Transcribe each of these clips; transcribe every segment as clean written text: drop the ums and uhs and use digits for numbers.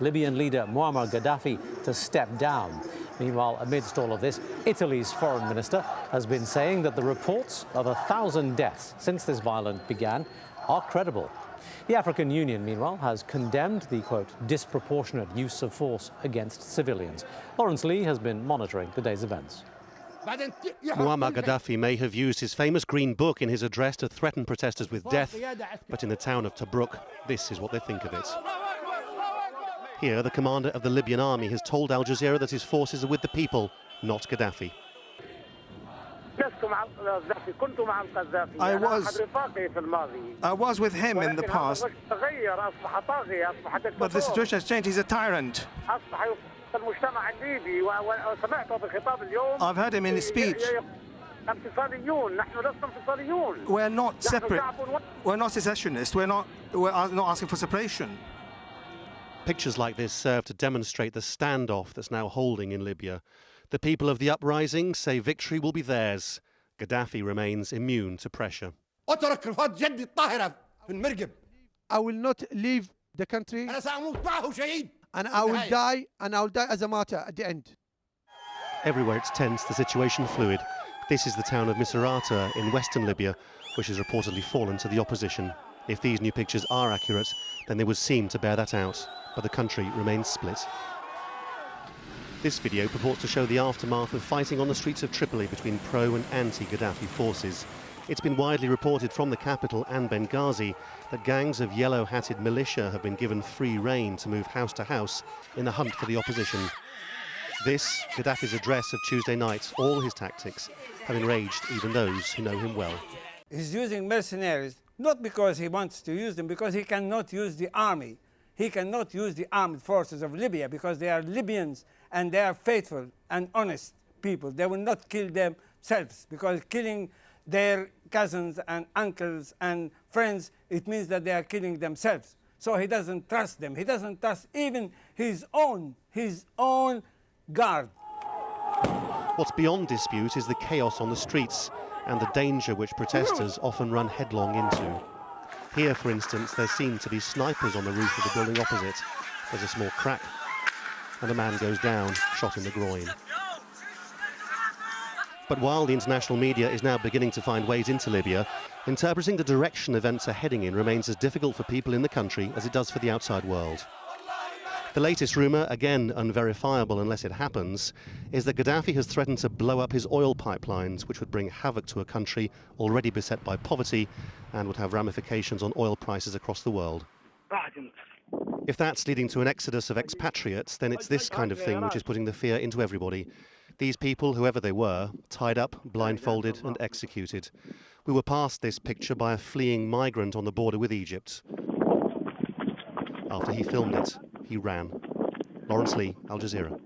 Libyan leader Muammar Gaddafi to step down. Meanwhile, amidst all of this, Italy's foreign minister has been saying that the reports of 1,000 deaths since this violence began are credible. The African Union, meanwhile, has condemned the, quote, disproportionate use of force against civilians. Lawrence Lee has been monitoring the day's events. Muammar Gaddafi may have used his famous Green Book in his address to threaten protesters with death, but in the town of Tobruk, this is what they think of it. Here, the commander of the Libyan army has told AlJazeera that his forces are with the people, not Gaddafi. I was with him in the past, but the situation has changed. He's a tyrant. I've heard him in his speech. We're not separate. We're not secessionists. We're not asking for separation. Pictures like this serve to demonstrate the standoff that's now holding in Libya. The people of the uprising say victory will be theirs. Gaddafi remains immune to pressure. I will not leave the country, and I will die as a martyr at the end. Everywhere it's tense, the situation fluid. This is the town of Misrata in western Libya, which has reportedly fallen to the opposition. If these new pictures are accurate, then they would seem to bear that out, but the country remains split. This video purports to show the aftermath of fighting on the streets of Tripoli between pro- and anti-Gaddafi forces. It's been widely reported from the capital and Benghazi that gangs of yellow-hatted militia have been given free rein to move house to house in the hunt for the opposition. This, Gaddafi's address of Tuesday night, all his tactics have enraged even those who know him well. He's using mercenaries, not because he wants to use them, because he cannot use the army. He cannot use the armed forces of Libya because they are Libyans and they are faithful and honest people. They will not kill themselves, because killing their cousins and uncles and friends, it means that they are killing themselves. So he doesn't trust them. He doesn't trust even his own guard. What's beyond dispute is the chaos on the streets and the danger which protesters often run headlong into. Here, for instance, there seem to be snipers on the roof of the building opposite. There's a small crack, and a man goes down, shot in the groin. But while the international media is now beginning to find ways into Libya, interpreting the direction events are heading in remains as difficult for people in the country as it does for the outside world. The latest rumour, again unverifiable unless it happens, is that Gaddafi has threatened to blow up his oil pipelines, which would bring havoc to a country already beset by poverty and would have ramifications on oil prices across the world. If that's leading to an exodus of expatriates, then it's this kind of thing which is putting the fear into everybody. These people, whoever they were, tied up, blindfolded and executed. We were passed this picture by a fleeing migrant on the border with Egypt. After he filmed it, he ran. Lawrence Lee, AlJazeera.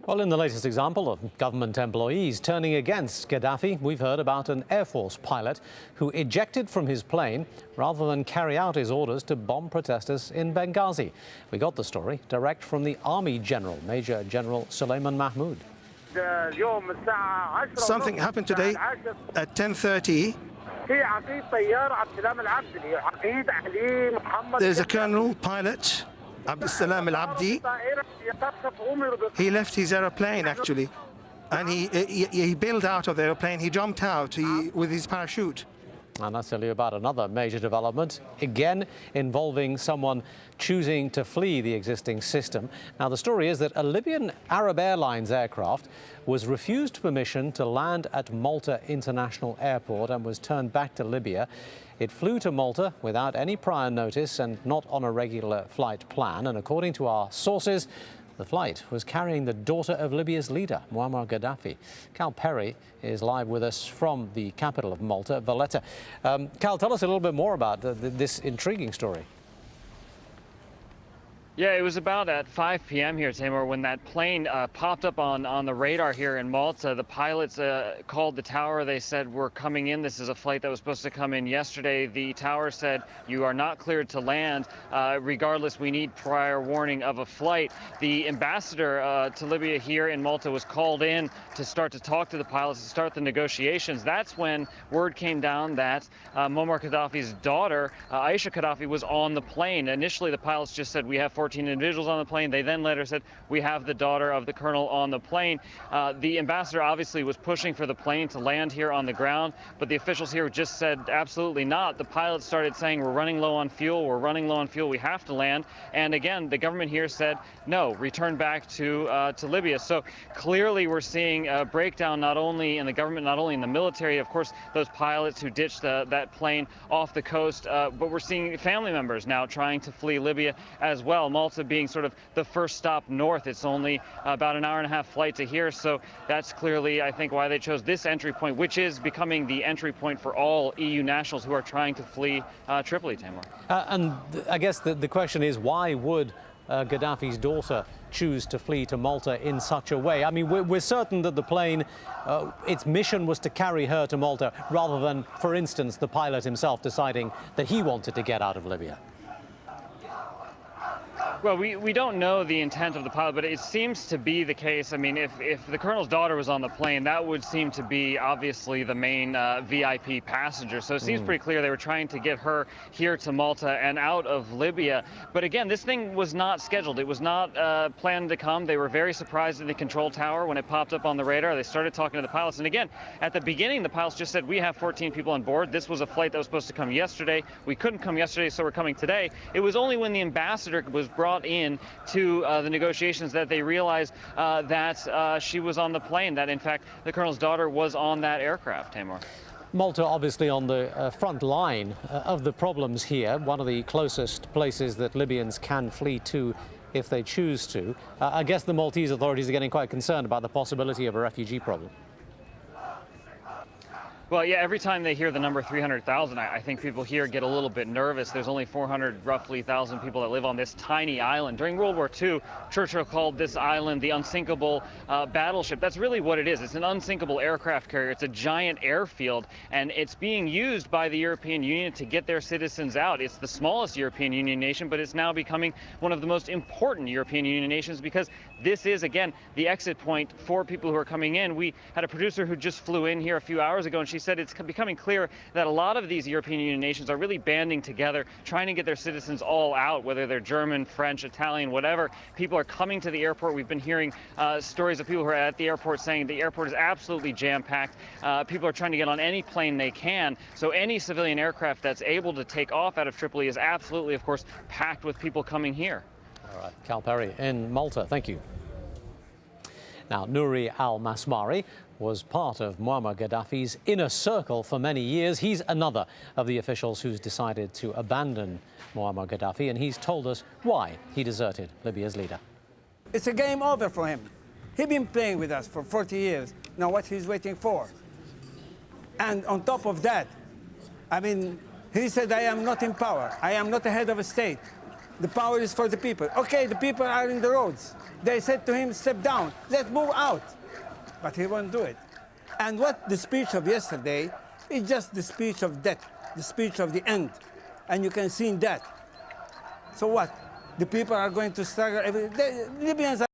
Well, in the latest example of government employees turning against Gaddafi, we've heard about an Air Force pilot who ejected from his plane rather than carry out his orders to bomb protesters in Benghazi. We got the story direct from the Army General, Major General Suleiman Mahmoud. Something happened today at 10:30. There's a colonel pilot, Abdussalam Al-Abdi. He left his aeroplane, actually, and he bailed out of the aeroplane. He jumped out with his parachute. And that's tell you about another major development, again involving someone choosing to flee the existing system. Now, the story is that a Libyan Arab Airlines aircraft was refused permission to land at Malta International Airport and was turned back to Libya. It flew to Malta without any prior notice and not on a regular flight plan. And according to our sources, the flight was carrying the daughter of Libya's leader, Muammar Gaddafi. Cal Perry is live with us from the capital of Malta, Valletta. Cal, tell us a little bit more about this intriguing story. Yeah, it was about at 5 p.m. here, Tamar, when that plane popped up on the radar here in Malta. The pilots called the tower. They said, we're coming in. This is a flight that was supposed to come in yesterday. The tower said, you are not cleared to land. Regardless, we need prior warning of a flight. The ambassador to Libya here in Malta was called in to start to talk to the pilots, to start the negotiations. That's when word came down that Muammar Gaddafi's daughter, Aisha Gaddafi, was on the plane. Initially, the pilots just said, we have 14 individuals on the plane. They then later said, we have the daughter of the colonel on the plane. The ambassador obviously was pushing for the plane to land here on the ground, but the officials here just said absolutely not. The pilots started saying, we're running low on fuel, we have to land. And again, the government here said, no, return back to Libya. So clearly we're seeing a breakdown not only in the government, not only in the military, of course, those pilots who ditched that plane off the coast, but we're seeing family members now trying to flee Libya as well. Malta being sort of the first stop north. It's only about an hour-and-a-half flight to here, so that's clearly, I think, why they chose this entry point, which is becoming the entry point for all EU nationals who are trying to flee Tripoli, Tamar. And I guess the question is, why would Gaddafi's daughter choose to flee to Malta in such a way? I mean, we're certain that the plane, its mission was to carry her to Malta rather than, for instance, the pilot himself deciding that he wanted to get out of Libya. Well, we don't know the intent of the pilot, but it seems to be the case. I mean, if the colonel's daughter was on the plane, that would seem to be obviously the main VIP passenger. So it seems pretty clear they were trying to get her here to Malta and out of Libya. But again, this thing was not scheduled. It was not planned to come. They were very surprised in the control tower when it popped up on the radar. They started talking to the pilots. And again, at the beginning, the pilots just said, we have 14 people on board. This was a flight that was supposed to come yesterday. We couldn't come yesterday, so we're coming today. It was only when the ambassador was brought in to the negotiations that they realized that she was on the plane, that in fact the colonel's daughter was on that aircraft, Tamar. Malta obviously on the front line of the problems here, one of the closest places that Libyans can flee to if they choose to. I guess the Maltese authorities are getting quite concerned about the possibility of a refugee problem. Well, yeah, every time they hear the number 300,000, I think people here get a little bit nervous. There's only 400, roughly, 1,000 people that live on this tiny island. During World War II, Churchill called this island the unsinkable battleship. That's really what it is. It's an unsinkable aircraft carrier. It's a giant airfield, and it's being used by the European Union to get their citizens out. It's the smallest European Union nation, but it's now becoming one of the most important European Union nations because this is, again, the exit point for people who are coming in. We had a producer who just flew in here a few hours ago, and she said it's becoming clear that a lot of these European Union nations are really banding together, trying to get their citizens all out, whether they're German, French, Italian, whatever. People are coming to the airport. We've been hearing stories of people who are at the airport saying the airport is absolutely jam-packed. People are trying to get on any plane they can. So any civilian aircraft that's able to take off out of Tripoli is absolutely, of course, packed with people coming here. All right, Cal Perry in Malta. Thank you. Now, Nouri al-Masmari was part of Muammar Gaddafi's inner circle for many years. He's another of the officials who's decided to abandon Muammar Gaddafi, and he's told us why he deserted Libya's leader. It's a game over for him. He's been playing with us for 40 years. Now what he's waiting for? And on top of that, I mean, he said, I am not in power. I am not the head of a state. The power is for the people. Okay, the people are in the roads. They said to him, step down, let's move out. But he won't do it. And what the speech of yesterday is just the speech of death, the speech of the end. And you can see that. So what? The people are going to struggle. The Libyans are